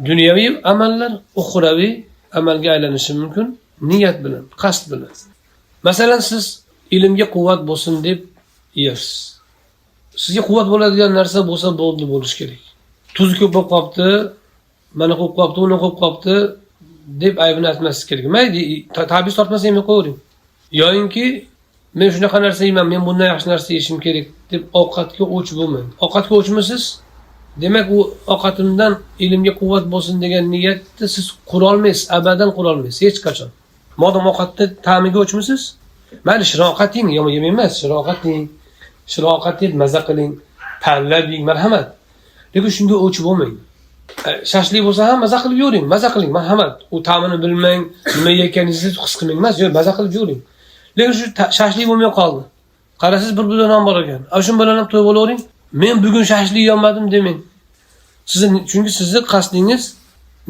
Dunyoviy amallar uxroviy amalga aylanishi mumkin niyat bilan, qasd bilan. Masalan, siz ilmga quvvat bo'lsin deb yeysiz. Sizga quvvat bo'ladigan narsa bo'lsa bo'ldi bo'lish kerak. Tuzi ko'p bo'lib qolibdi, mana ko'p qolibdi, uni ko'p qolibdi deb aybini aytmaslik kerak. Mayli, tabiz tortmasa ham qo'ying. Yo'inki men shunaqa narsa yeyman, men bundan yaxshi narsa yeyishim kerak deb ovqatga o'ch bo'lmang. Ovqatga o'chmisiz? Demak, u ovqatimdan ilmga quvvat bo'lsin degan niyatni siz qura olmaysiz, abadan qura olmaysiz hech qachon. Modam ovqatda ta'miga o'chmisiz? Mayli shiroqat yeng, yomon emas, shiroqat yeng. Shiroqat yeb maza qiling, tanlab yeng, marhamat. Lekin shunga o'ch bo'lmang. Shashlik bo'lsa ham maza qilib yuring, maza qiling, marhamat. U ta'mini bilmang, nima yeyotganingizni his qilmang emas, yo'q, maza qilib yuring. Lekin shu shashlik bo'lmay qoldi. Qarasiz, bir bilan non bor ekan. Shu bilan ham to'y bo'lavering. Men bugun shashlik yeolmadim demang. Chunki sizning qasdingiz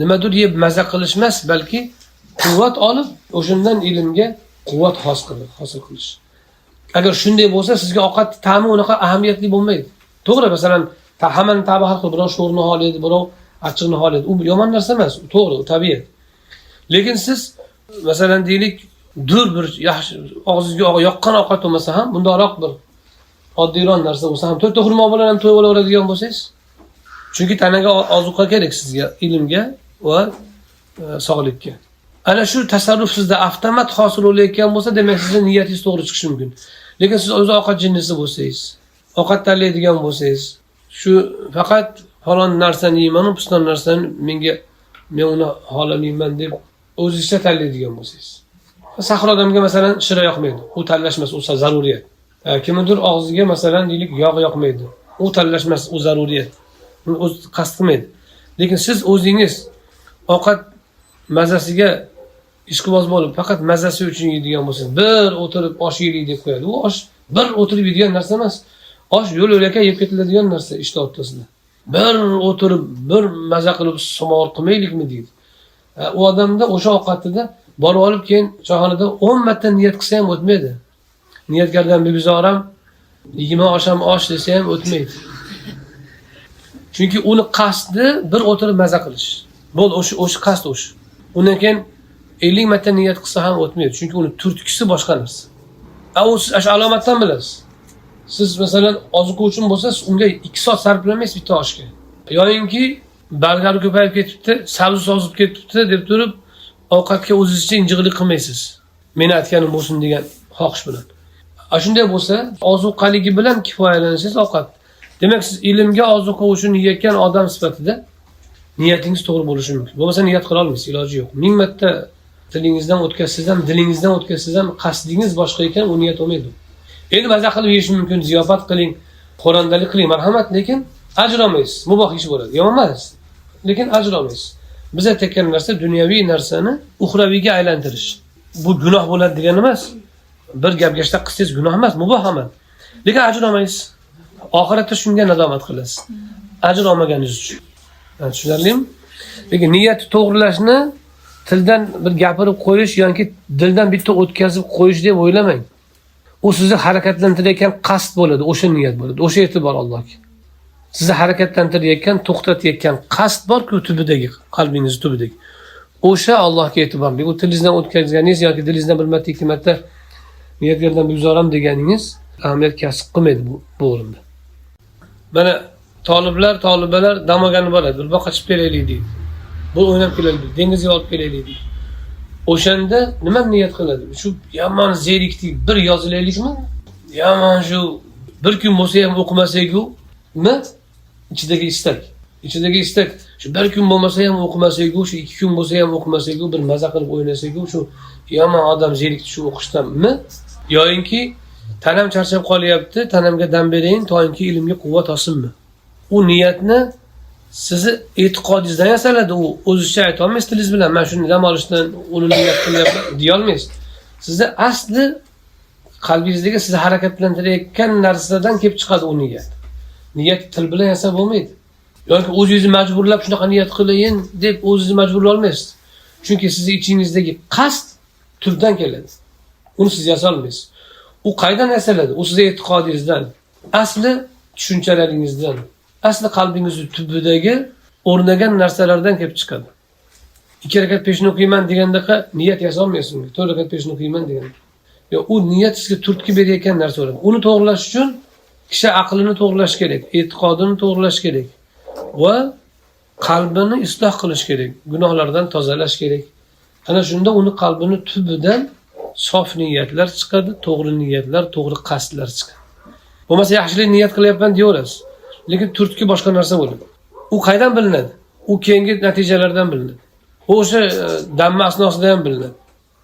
nimadir yeb maza qilish emas, balki quvvat olib, o'shundan ilmga quvvat hosil qilish. Agar shunday bo'lsa, sizga ovqat ta'mi unaqa ahamiyatli bo'lmaydi. To'g'ri, masalan, hammaning ta'bi har xil, birov sho'rni xohlaydi, birov achchiqni xohlaydi. U yomon narsa emas, to'g'ri, u tabiat. Lekin siz masalan deylik, bir yaxshi og'zingizga yoqqan ovqat bo'lmasa ham, bundoq bir oddiyroq narsa bo'lsa ham, to'rtta xurmo bilan ham to'y bo'laveradigan bo'lsangiz, chunki tanaga ozuqa kerak sizga, ilmga va sog'likka. Ana shu tasarruf sizda avtomat hosil bo'layotgan bo'lsa, demak sizning niyatingiz to'g'ri chiqishi mumkin. Lekin siz o'zi ovqat jinnisi bo'lsangiz, ovqat tanlaydigan bo'lsangiz, shu faqat falon narsani yeyman, piston narsani men uni xohlamayman deb o'zingizcha tanlaydigan bo'lsangiz. Sahro odamga masalan shira yoqmaydi. U tanlashmas, u zaruriyat. Kimdir og'ziga masalan deylik yog' yoqmaydi. U tanlashmas, u zaruriyat. Uni o'zi qasd qilmaydi. Lekin siz o'zingiz ovqat mazasiga ishqiboz bo'lib, faqat mazasi uchun yeydigan bo'lsangiz, bir o'tirib osh yeylik deb qo'yadi. U osh bir o'tirib yeydigan narsa emas. Osh yo'l-yo'lakay yeb ketiladigan narsa ishta o'rtasida. Bir o'tirib, bir maza qilib samovar qilmaylikmi deydi. U odamda o'sha ovqatida borib olib keyin choyxonada 10 marta niyat qilsa ham o'tmaydi. Niyatgardan bebizoram, 20 osham osh desa ham o'tmaydi. Chunki uni qasdi bir o'tirib maza qilish. Bo'ldi, o'sha qasd o'sha. Undan keyin 50 marta niyat qilsa ham o'tmaydi. Chunki uni turtkisi boshqa narsa. Siz o'sha alomatdan bilasiz. Siz masalan ozuqa uchun bo'lsa, unga 2 soat sarflamaysiz bitta oshga. Yo'inki bargari ko'payib ketibdi, sabzi sozib ketibdi deb turib, ovqatga o'zingizcha injiqlik qilmaysiz. Men aytganim bo'lsin degan xohish bilan. Shunday bo'lsa, ozuqaligi bilan kifoyalanasiz ovqat. Demak, siz ilmga ozuqa uchun yeyotgan odam sifatida niyatingiz to'g'ri bo'lishi mumkin. Bo'lmasa niyat qila olmaysiz, iloji yo'q. 1000 marta tilingizdan o'tkazsangiz ham, dilingizdan o'tkazsangiz ham qasdingiz boshqa ekan, u niyat olmaydi. Endi maza qilib yeyish mumkin, ziyofat qiling, xo'randalik qiling, marhamat, lekin ajr olmaysiz. Muboh ish bo'ladi. Yomon emas. Lekin ajr olmaysiz. Biz aytgan narsa dunyoviy narsani uxraviyga aylantirish. Bu gunoh bo'ladi degani emas. Bir gapgashta qilsangiz gunoh emas, muboh amal. Lekin ajr olmaysiz. Oxiratda shunga nadomat qilasiz. Ajr olmaganingiz uchun. Tushunarlimi? Lekin niyatni to'g'rilashni tildan bir gapirib qo'yish yoki dildan bitta o'tkazib qo'yish deb o'ylamang. U sizni harakatlantirayotgan qasd bo'ladi, o'sha niyat bo'ladi, o'sha e'tibor Allohga. Sizni harakatlantirayotgan, to'xtatayotgan qasd bor-ku tubidagi, qalbingiz tubidagi. O'sha Allohga e'tiborli. Bu tilingizdan o'tkazganingiz yoki dilingizdan bir marta, ikki marta niyatgardan bezoram deganingiz ahamiyat kasb qilmaydi bu o'rinda. Mana tolibalar damogani boradi, bir boqib kelaylik deydi. Bu o'ynab kelaylik, dengizga olib kelaylik deydi. O'shanda nima niyat qiladi? Shu yomon zeriklik bir yozilaylikmi? Yomon shu bir kun bo'lsa ham o'qimasak-ku, nima? Ichidagi istak. Shu bir kun bo'lmasa ham o'qimasak-ku, shu 2 kun bo'lsa ham o'qimasak-ku, bir maza qilib o'ynasak-ku, shu yomon odam zerikdi shu o'qishdanmi? Yo'inki tanam charchab qolyapti, tanamga dam berayin, to'yinki ilmga quvvat olsinmi? U niyatni sizni e'tiqodingizdan yasaladi. U o'zingizcha ayta olmaysiz tilingiz bilan. Men shuni dam olishdan uni niyat qilyapman deya olmaysiz. Sizni asli qalbingizdagi sizni harakatlantirayotgan narsadan kelib chiqadi u niyat. Niyat til bilan yasab bo'lmaydi. Yoki o'zingizni majburlab shunaqa niyat qilayin deb o'zingizni majburlay olmaysiz. Chunki sizning ichingizdagi qasd turdan keladi. Uni siz yasa olmaysiz. U qaydan yasaladi? U sizning e'tiqodingizdan, asli tushunchalaringizdan, asli qalbingizning tubidagi o'rnagan narsalardan kelib chiqadi. 2 rakat peshin o'qiyman degandaqa niyat yasolmaysiz unga. 4 rakat peshin o'qiyman deganda. Yo, u niyat sizga turtki berayotgan narsa bo'ladi. Uni to'g'rilash uchun kishi aqlini to'g'rilash kerak, e'tiqodini to'g'rilash kerak va qalbini isloh qilish kerak, gunohlardan tozalash kerak. Ana shunda uni qalbini tubidan sof niyatlar chiqadi, to'g'ri niyatlar, to'g'ri qasdlar chiqadi. Bo'lmasa yaxshilik niyat qilyapman deyaverasiz. Lekin turtki boshqa narsa bo'ladi. U qaydan bilinadi? U keyingi natijalardan bilinadi. O'sha damma asnosida ham bilinadi.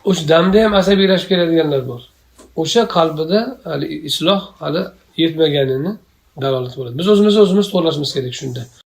O'sha damda ham asabiylashib keladiganlar bor. O'sha qalbida hali isloh hali yetmaganini dalolat bo'ladi. Biz o'zimizni to'g'rilashimiz kerak shunda.